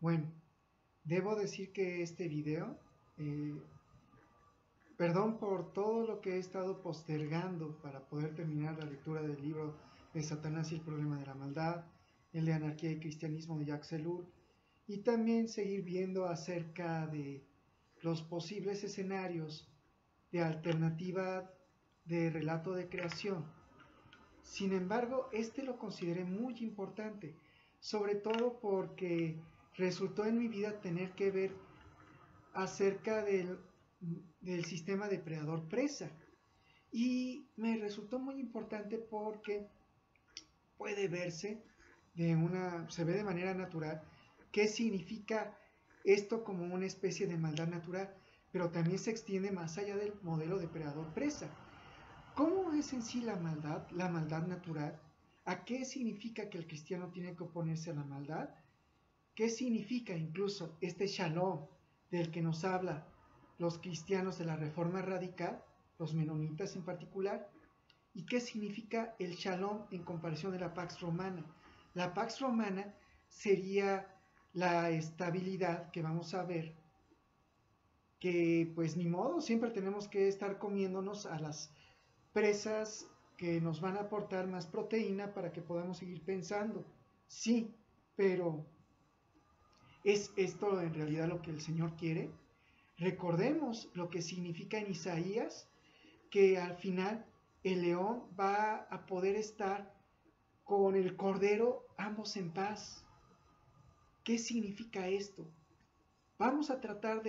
Bueno, debo decir que este video, perdón por todo lo que he estado postergando para poder terminar la lectura del libro de Satanás y el problema de la maldad, el de Anarquía y Cristianismo de Jacques Ellul, y también seguir viendo acerca de los posibles escenarios de alternativa de relato de creación. Sin embargo, este lo consideré muy importante, sobre todo porque resultó en mi vida tener que ver acerca del sistema depredador-presa. Y me resultó muy importante porque puede verse se ve de manera natural qué significa esto como una especie de maldad natural, pero también se extiende más allá del modelo depredador-presa. ¿Cómo es en sí la maldad natural? ¿A qué significa que el cristiano tiene que oponerse a la maldad? ¿Qué significa incluso este shalom del que nos habla los cristianos de la Reforma Radical, los menonitas en particular? ¿Y qué significa el shalom en comparación de la Pax Romana? La Pax Romana sería la estabilidad que vamos a ver, que pues ni modo, siempre tenemos que estar comiéndonos a las presas que nos van a aportar más proteína para que podamos seguir pensando. Sí, pero ¿es esto en realidad lo que el Señor quiere? Recordemos lo que significa en Isaías, que al final el león va a poder estar con el cordero ambos en paz. ¿Qué significa esto? Vamos a tratar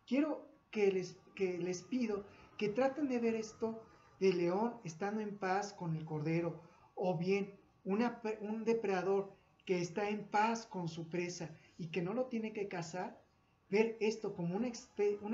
quiero que les pido que traten de ver esto de león estando en paz con el cordero, o bien un depredador que está en paz con su presa y que no lo tiene que cazar, ver esto como una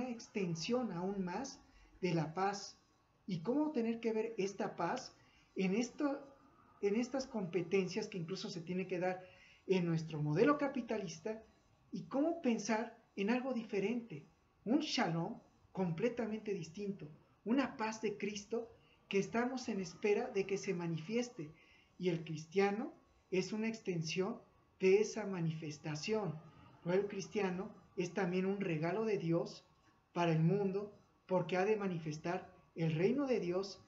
extensión aún más de la paz. Y cómo tener que ver esta paz en estas competencias que incluso se tiene que dar en nuestro modelo capitalista, y cómo pensar en algo diferente, un shalom completamente distinto, una paz de Cristo que estamos en espera de que se manifieste, y el cristiano es una extensión de esa manifestación. Pero el cristiano es también un regalo de Dios para el mundo, porque ha de manifestar el reino de Dios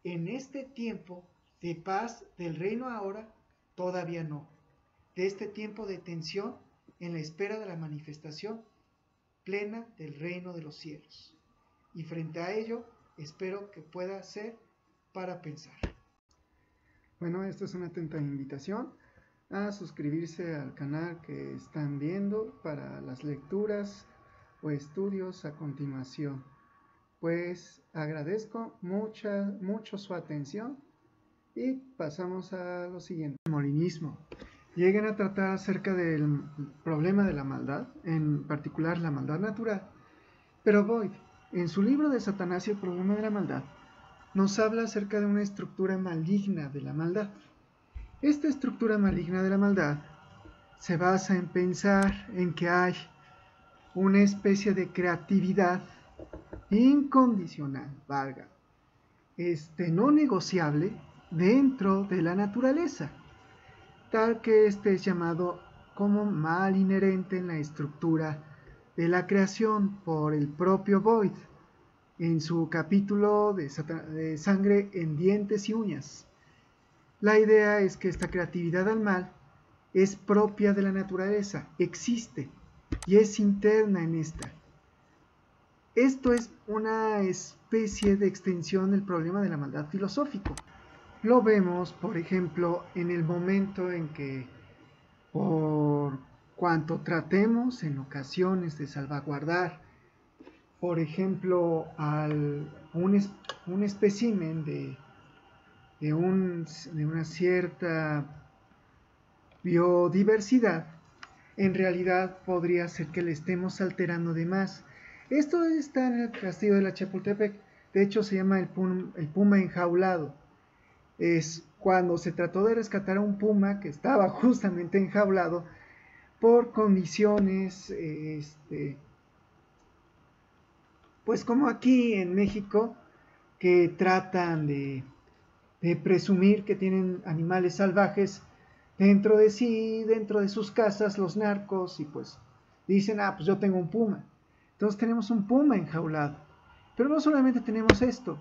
en este tiempo de paz del reino ahora, todavía no, de este tiempo de tensión en la espera de la manifestación plena del reino de los cielos. Y frente a ello, espero que pueda ser para pensar. Bueno, esta es una atenta invitación a suscribirse al canal que están viendo para las lecturas o estudios a continuación. Pues agradezco mucho su atención y pasamos a lo siguiente. Molinismo. Lleguen a tratar acerca del problema de la maldad, en particular la maldad natural, pero Boyd, en su libro de Satanás y el problema de la maldad, nos habla acerca de una estructura maligna de la maldad. Esta estructura maligna de la maldad se basa en pensar en que hay una especie de creatividad incondicional, no negociable dentro de la naturaleza, tal que este es llamado como mal inherente en la estructura de la creación por el propio Boyd en su capítulo de sangre en dientes y uñas. La idea es que esta creatividad al mal es propia de la naturaleza, existe y es interna en esta. Esto es una especie de extensión del problema de la maldad filosófico. Lo vemos, por ejemplo, en el momento en que, por cuanto tratemos en ocasiones de salvaguardar, por ejemplo, un espécimen de una cierta biodiversidad, en realidad podría ser que le estemos alterando de más. Esto está en el castillo de la Chapultepec, de hecho se llama el puma enjaulado. Es cuando se trató de rescatar a un puma que estaba justamente enjaulado por condiciones, pues como aquí en México, que tratan de presumir que tienen animales salvajes, dentro de sí, dentro de sus casas, los narcos, y pues dicen, pues yo tengo un puma. Entonces tenemos un puma enjaulado. Pero no solamente tenemos esto.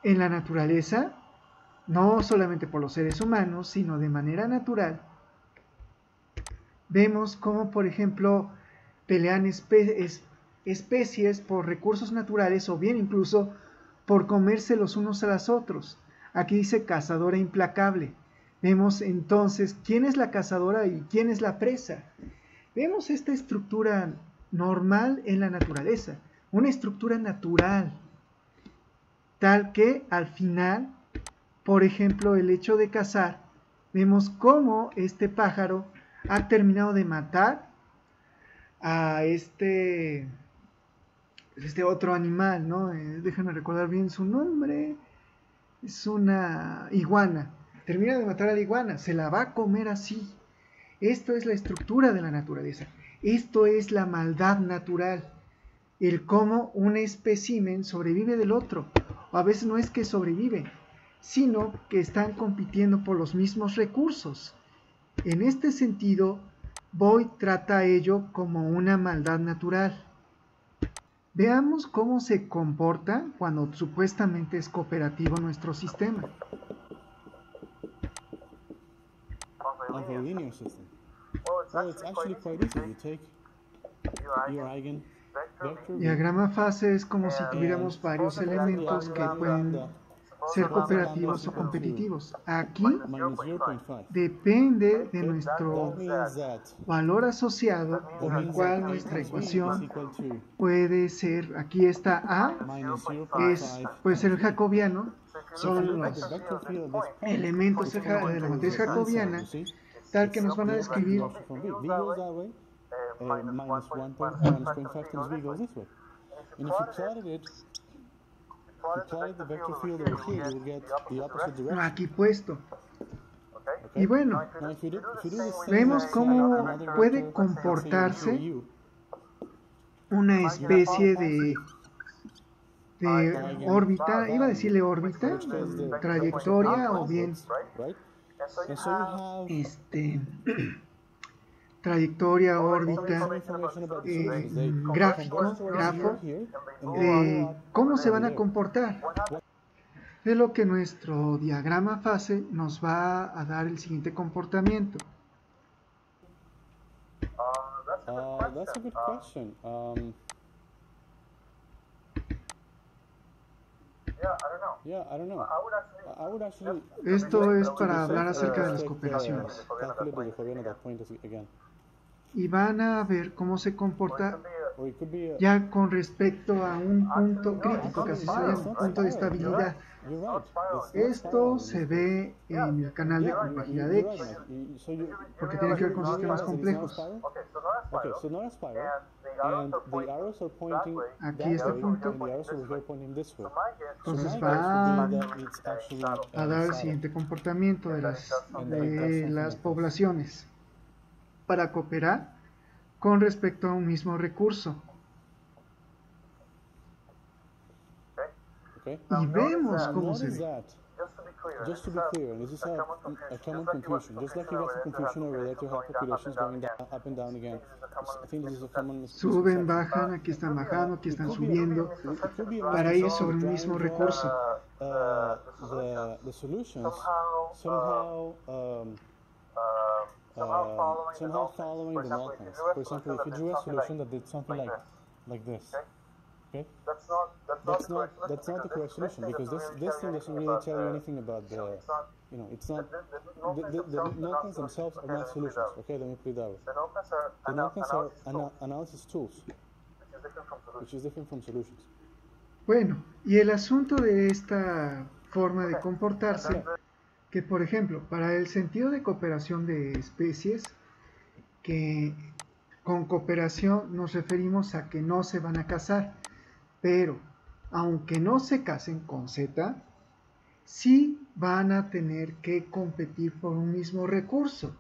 En la naturaleza, no solamente por los seres humanos, sino de manera natural, vemos como, por ejemplo, pelean especies por recursos naturales o bien incluso por comerse los unos a los otros. Aquí dice cazadora implacable. Vemos entonces quién es la cazadora y quién es la presa. Vemos esta estructura normal en la naturaleza, una estructura natural, tal que al final, por ejemplo, el hecho de cazar, vemos cómo este pájaro ha terminado de matar a este otro animal, ¿no? Déjame recordar bien su nombre. Es una iguana. Termina de matar a la iguana, se la va a comer así. Esto es la estructura de la naturaleza. Esto es la maldad natural. El cómo un espécimen sobrevive del otro. O a veces no es que sobrevive, sino que están compitiendo por los mismos recursos. En este sentido, Boyd trata a ello como una maldad natural. Veamos cómo se comporta cuando supuestamente es cooperativo nuestro sistema. Of a linear system. Well, it's actually quite easy. You take your eigenvector. Diagrama fase es como si tuviéramos varios elementos que pueden ser cooperativos o competitivos. Aquí depende de nuestro valor asociado, por el cual nuestra ecuación puede ser, aquí está A, puede ser el jacobiano, son los elementos de la matriz jacobiana, tal que nos van a describir minus 1.5 times v goes this way. And if you plotted it, the vector field over here, you will get the opposite direction. Aquí puesto. Y bueno, vemos cómo puede comportarse una especie de órbita, iba a decirle órbita, trayectoria o bien trayectoria, órbita, grafo, cómo se van a comportar. De lo que nuestro diagrama fase nos va a dar el siguiente comportamiento. That's a good question. Yeah, I don't know. I would actually Esto es para hablar acerca de las cooperaciones. Y van a ver cómo se comporta ya con respecto a un punto crítico, que así se llama, un punto de estabilidad. Esto se ve en el canal de complejidad de X, porque tiene que ver con sistemas complejos. Aquí este punto, entonces va a dar el siguiente comportamiento de las poblaciones para cooperar con respecto a un mismo recurso. Y vemos cómo se ve. Just to be clear, and this is a common confusion. Just like you got some confusion over there to have populations going down, up and down again. I think this is a common misconception. Suben, bajan, aquí están bajando, aquí están subiendo, para ir sobre un mismo recurso. The solutions somehow following the law lines. For example, if you drew a solution that did something like this, okay? That's not the correct solution, because this thing doesn't really tell you anything about the, it's not, the null themselves are not solutions, okay? Let me put it that way. The null are analysis tools, which is different from solutions. Bueno, y el asunto de esta forma de comportarse, que por ejemplo, para el sentido de cooperación de especies, que con cooperación nos referimos a que no se van a casar, pero aunque no se casen con Z, sí van a tener que competir por un mismo recurso.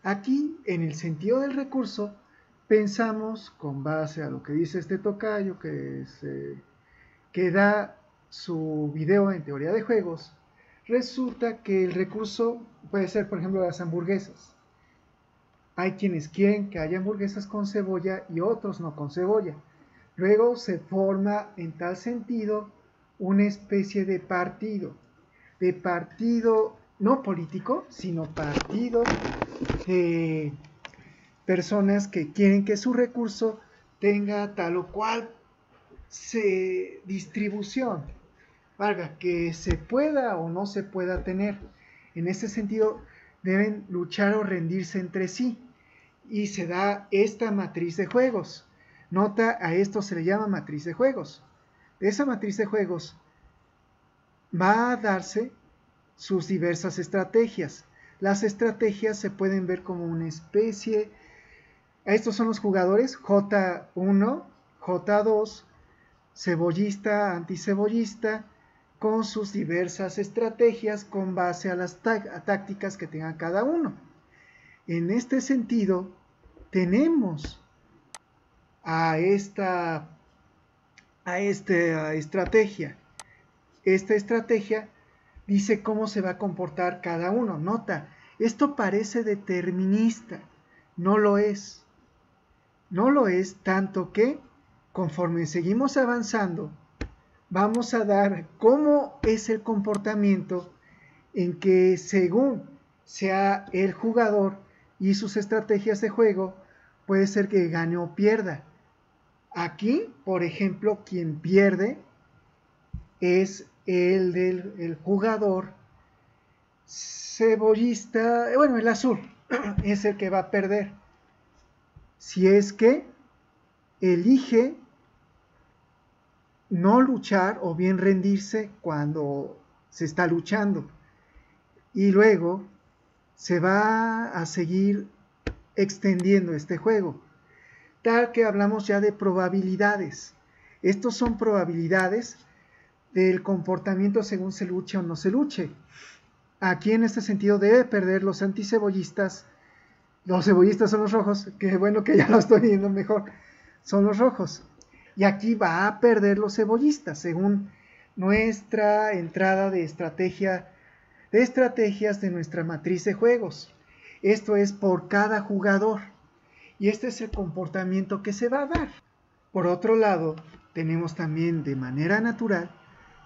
Aquí, en el sentido del recurso, pensamos, con base a lo que dice este tocayo, que da su video en teoría de juegos, resulta que el recurso puede ser, por ejemplo, las hamburguesas. Hay quienes quieren que haya hamburguesas con cebolla y otros no con cebolla. Luego se forma en tal sentido una especie de partido no político, sino partido de personas que quieren que su recurso tenga tal o cual distribución, valga, que se pueda o no se pueda tener. En ese sentido, deben luchar o rendirse entre sí, y se da esta matriz de juegos. Nota, a esto se le llama matriz de juegos. De esa matriz de juegos va a darse sus diversas estrategias. Las estrategias se pueden ver como una especie. Estos son los jugadores J1, J2, cebollista, anticebollista, con sus diversas estrategias con base a las tácticas que tenga cada uno. En este sentido, tenemos a esta estrategia. Esta estrategia dice cómo se va a comportar cada uno. Nota, esto parece determinista. No lo es. No lo es, tanto que conforme seguimos avanzando, vamos a dar cómo es el comportamiento en que según sea el jugador y sus estrategias de juego, puede ser que gane o pierda. Aquí, por ejemplo, quien pierde es el jugador cebollista, bueno, el azul, es el que va a perder. Si es que elige no luchar o bien rendirse cuando se está luchando. Y luego se va a seguir extendiendo este juego. Tal que hablamos ya de probabilidades. Estos son probabilidades del comportamiento según se luche o no se luche. Aquí en este sentido debe perder los anticebollistas. Los cebollistas son los rojos, que bueno que ya lo estoy viendo mejor, son los rojos. Y aquí va a perder los cebollistas, según nuestra entrada de estrategias de nuestra matriz de juegos. Esto es por cada jugador. Y este es el comportamiento que se va a dar. Por otro lado, tenemos también de manera natural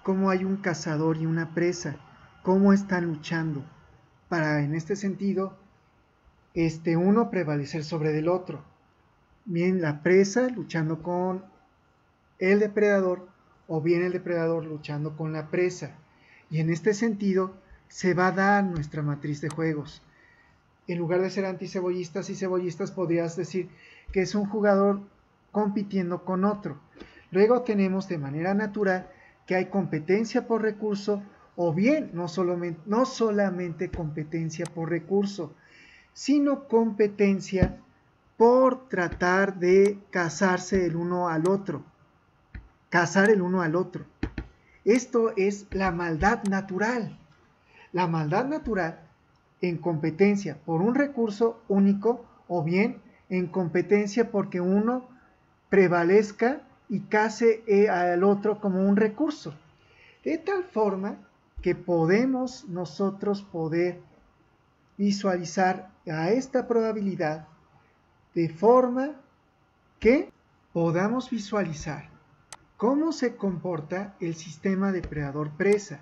cómo hay un cazador y una presa, cómo están luchando, para en este sentido uno prevalecer sobre el otro. Bien la presa luchando con el depredador o bien el depredador luchando con la presa. Y en este sentido se va a dar nuestra matriz de juegos. En lugar de ser anticebollistas y cebollistas, podrías decir que es un jugador compitiendo con otro. Luego tenemos de manera natural que hay competencia por recurso, o bien no solamente competencia por recurso, sino competencia por tratar de cazarse el uno al otro. Cazar el uno al otro. Esto es la maldad natural. La maldad natural en competencia por un recurso único o bien en competencia porque uno prevalezca y case al otro como un recurso. De tal forma que podemos nosotros poder visualizar a esta probabilidad de forma que podamos visualizar cómo se comporta el sistema depredador-presa.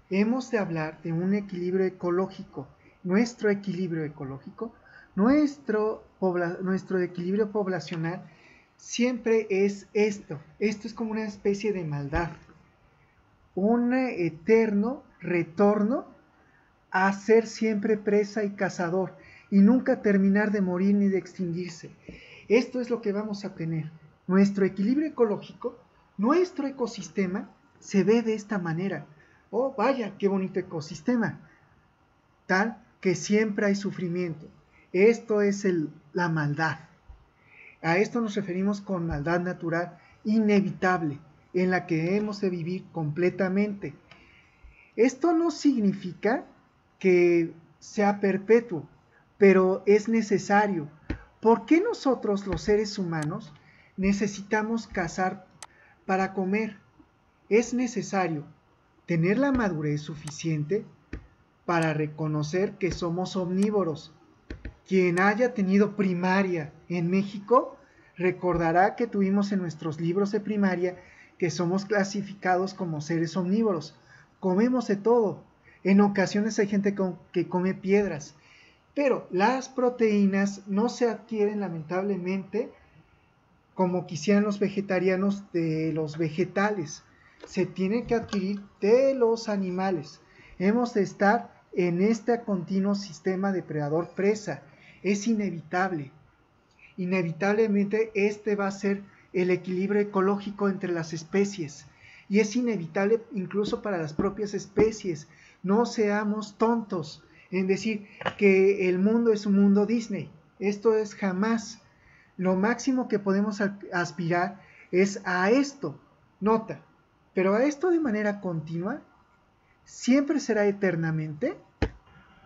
Hemos de hablar de un equilibrio ecológico. Nuestro equilibrio ecológico, nuestro equilibrio poblacional siempre es esto. Esto es como una especie de maldad. Un eterno retorno a ser siempre presa y cazador y nunca terminar de morir ni de extinguirse. Esto es lo que vamos a tener. Nuestro equilibrio ecológico, nuestro ecosistema se ve de esta manera. Oh, vaya, qué bonito ecosistema. Tal que siempre hay sufrimiento. Esto es la maldad. A esto nos referimos con maldad natural inevitable, en la que hemos de vivir completamente. Esto no significa que sea perpetuo, pero es necesario. ¿Por qué nosotros, los seres humanos, necesitamos cazar para comer? Es necesario tener la madurez suficiente para reconocer que somos omnívoros. Quien haya tenido primaria en México recordará que tuvimos en nuestros libros de primaria que somos clasificados como seres omnívoros. Comemos de todo. En ocasiones hay gente que come piedras. Pero las proteínas no se adquieren lamentablemente como quisieran los vegetarianos de los vegetales. Se tienen que adquirir de los animales. Hemos de estar en este continuo sistema depredador-presa. Es inevitable. Inevitablemente este va a ser el equilibrio ecológico entre las especies. Y es inevitable incluso para las propias especies. No seamos tontos en decir que el mundo es un mundo Disney. Esto es jamás. Lo máximo que podemos aspirar es a esto. Nota, pero a esto de manera continua, ¿siempre será eternamente?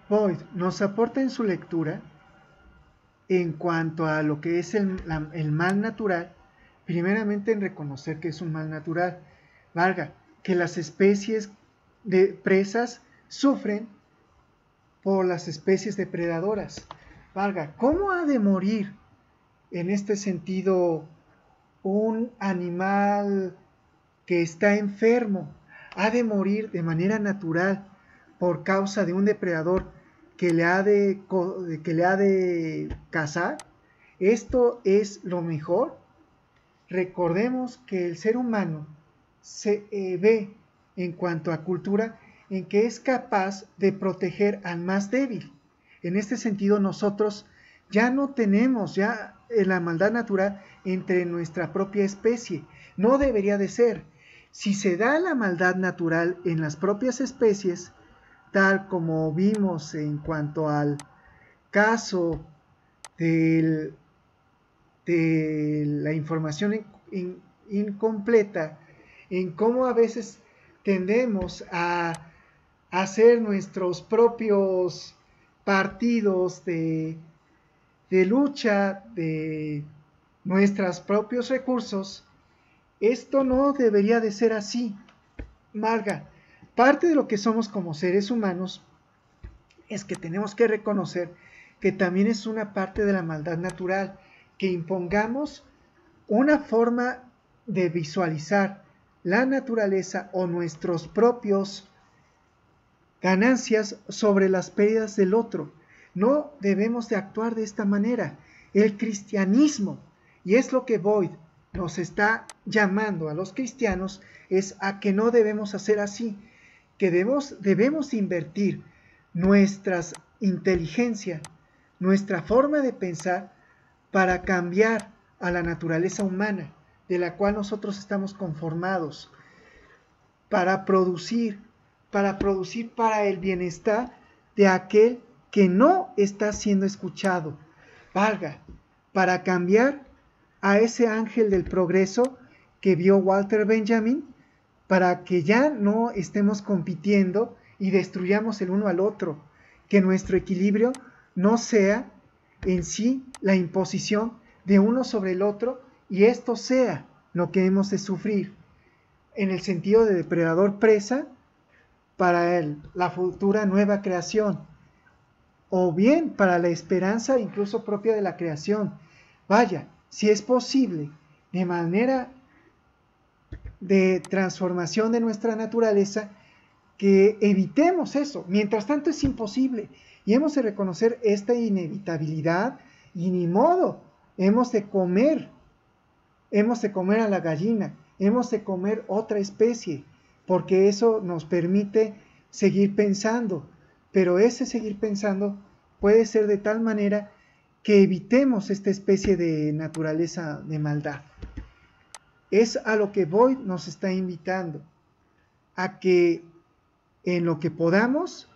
Boyd nos aporta en su lectura, en cuanto a lo que es el mal natural, primeramente en reconocer que es un mal natural. Valga, que las especies de presas sufren por las especies depredadoras. Valga, ¿cómo ha de morir en este sentido un animal que está enfermo? Ha de morir de manera natural por causa de un depredador que le ha de cazar. ¿Esto es lo mejor? Recordemos que el ser humano se ve en cuanto a cultura en que es capaz de proteger al más débil. En este sentido nosotros ya no tenemos la maldad natural entre nuestra propia especie. No debería de ser. Si se da la maldad natural en las propias especies, tal como vimos en cuanto al caso de la información incompleta, en cómo a veces tendemos a hacer nuestros propios partidos de lucha de nuestros propios recursos. Esto no debería de ser así. Marga, parte de lo que somos como seres humanos es que tenemos que reconocer que también es una parte de la maldad natural, que impongamos una forma de visualizar la naturaleza o nuestros propios ganancias sobre las pérdidas del otro. No debemos de actuar de esta manera. El cristianismo, y es lo que Boyd nos está llamando a los cristianos, es a que no debemos hacer así, que debemos invertir nuestra inteligencia, nuestra forma de pensar para cambiar a la naturaleza humana de la cual nosotros estamos conformados, para producir para el bienestar de aquel que no está siendo escuchado. Valga, para cambiar a ese ángel del progreso que vio Walter Benjamin, para que ya no estemos compitiendo y destruyamos el uno al otro, que nuestro equilibrio no sea en sí la imposición de uno sobre el otro y esto sea lo que hemos de sufrir en el sentido de depredador-presa para la futura nueva creación, o bien para la esperanza incluso propia de la creación. Vaya, si es posible, de manera de transformación de nuestra naturaleza, que evitemos eso. Mientras tanto es imposible, y hemos de reconocer esta inevitabilidad, y ni modo, hemos de comer a la gallina, hemos de comer otra especie, porque eso nos permite seguir pensando, pero ese seguir pensando puede ser de tal manera que evitemos esta especie de naturaleza de maldad. Es a lo que Boyd nos está invitando, a que en lo que podamos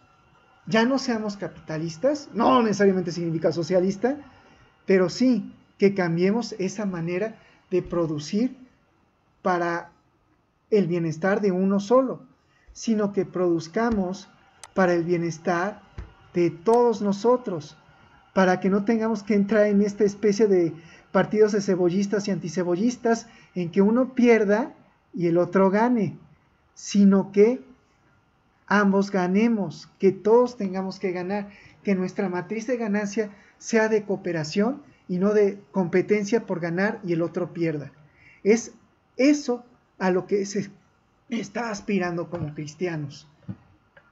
ya no seamos capitalistas, no necesariamente significa socialista, pero sí que cambiemos esa manera de producir para el bienestar de uno solo, sino que produzcamos para el bienestar de todos nosotros, para que no tengamos que entrar en esta especie de partidos de cebollistas y anticebollistas en que uno pierda y el otro gane, sino que ambos ganemos, que todos tengamos que ganar, que nuestra matriz de ganancia sea de cooperación y no de competencia por ganar y el otro pierda. Es eso a lo que se está aspirando como cristianos,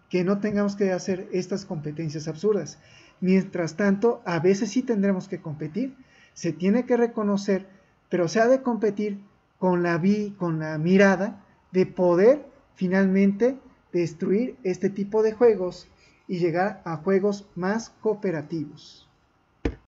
que no tengamos que hacer estas competencias absurdas. Mientras tanto, a veces sí tendremos que competir, se tiene que reconocer, pero se ha de competir con la mirada de poder finalmente destruir este tipo de juegos y llegar a juegos más cooperativos.